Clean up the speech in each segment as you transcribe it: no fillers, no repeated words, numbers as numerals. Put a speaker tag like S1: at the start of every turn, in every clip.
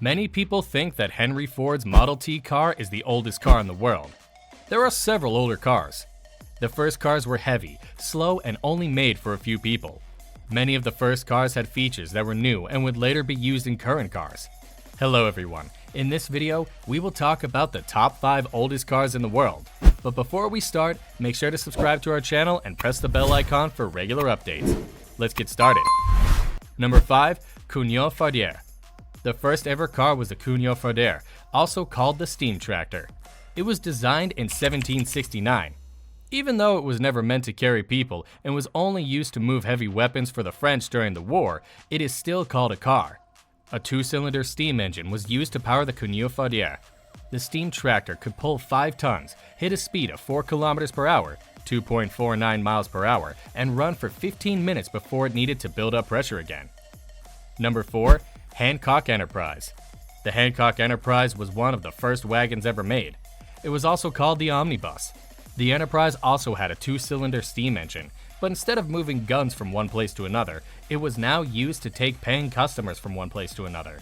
S1: Many people think that Henry Ford's Model T car is the oldest car in the world. There are several older cars. The first cars were heavy, slow, and only made for a few people. Many of the first cars had features that were new and would later be used in current cars. Hello everyone, in this video, we will talk about the top 5 oldest cars in the world. But before we start, make sure to subscribe to our channel and press the bell icon for regular updates. Let's get started. Number 5. Cuneo Fardier. The first ever car was the Cuneo Fardier, also called the steam tractor. It was designed in 1769. Even though it was never meant to carry people and was only used to move heavy weapons for the French during the war, it is still called a car. A 2-cylinder steam engine was used to power the Cuneo Fardier. The steam tractor could pull 5 tons, hit a speed of 4 kilometers per hour, 2.49 miles per hour, and run for 15 minutes before it needed to build up pressure again. Number 4. Hancock Enterprise. The Hancock Enterprise was one of the first wagons ever made. It was also called the omnibus. The Enterprise also had a 2-cylinder steam engine, but instead of moving guns from one place to another, it was now used to take paying customers from one place to another.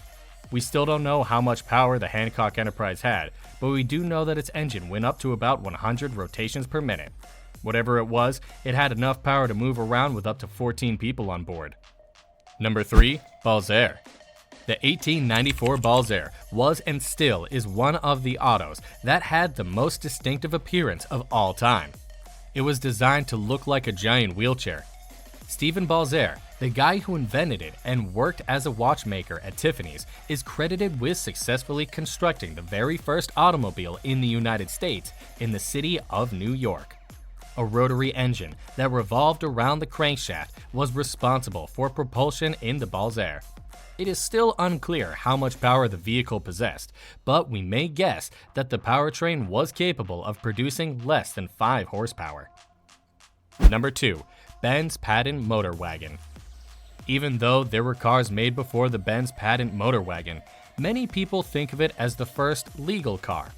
S1: We still don't know how much power the Hancock Enterprise had, but we do know that its engine went up to about 100 rotations per minute. Whatever it was, it had enough power to move around with up to 14 people on board. Number 3. Balzer. The 1894 Balzer was and still is one of the autos that had the most distinctive appearance of all time. It was designed to look like a giant wheelchair. Stephen Balzer, the guy who invented it and worked as a watchmaker at Tiffany's, is credited with successfully constructing the very first automobile in the United States in the city of New York. A rotary engine that revolved around the crankshaft was responsible for propulsion in the Balzer. It is still unclear how much power the vehicle possessed, but we may guess that the powertrain was capable of producing less than 5 horsepower. Number 2. Benz Patent Motor Wagon. Even though there were cars made before the Benz Patent Motor Wagon, many people think of it as the first legal car.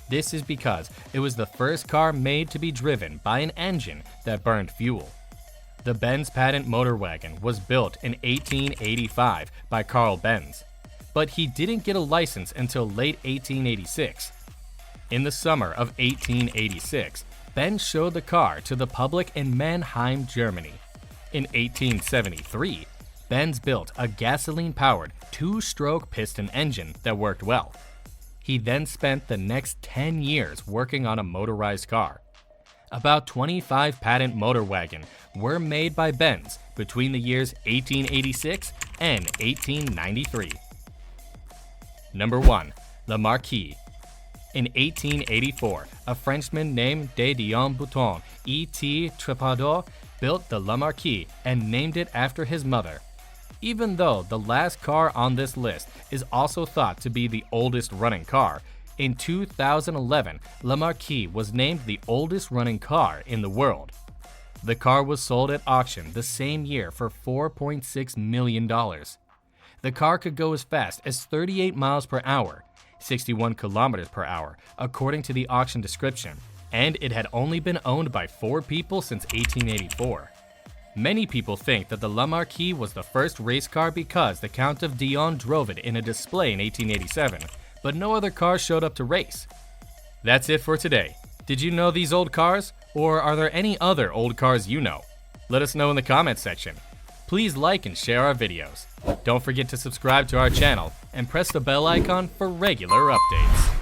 S1: This is because it was the first car made to be driven by an engine that burned fuel. The Benz Patent Motor Wagon was built in 1885 by Carl Benz, but he didn't get a license until late 1886. In the summer of 1886, Benz showed the car to the public in Mannheim, Germany. In 1873, Benz built a gasoline-powered 2-stroke piston engine that worked well. He then spent the next 10 years working on a motorized car. About 25 patent motor wagons were made by Benz between the years 1886 and 1893. Number 1. Le Marquis. In 1884, a Frenchman named de Dion-Bouton et Trepador built the Le Marquis and named it after his mother. Even though the last car on this list is also thought to be the oldest running car, in 2011, Le Marquis was named the oldest running car in the world. The car was sold at auction the same year for $4.6 million. The car could go as fast as 38 miles per hour, 61 kilometers per hour, according to the auction description, and it had only been owned by 4 people since 1884. Many people think that the Le Marquis was the first race car because the Count of Dion drove it in a display in 1887, but no other cars showed up to race. That's it for today. Did you know these old cars? Or are there any other old cars you know? Let us know in the comments section. Please like and share our videos. Don't forget to subscribe to our channel and press the bell icon for regular updates.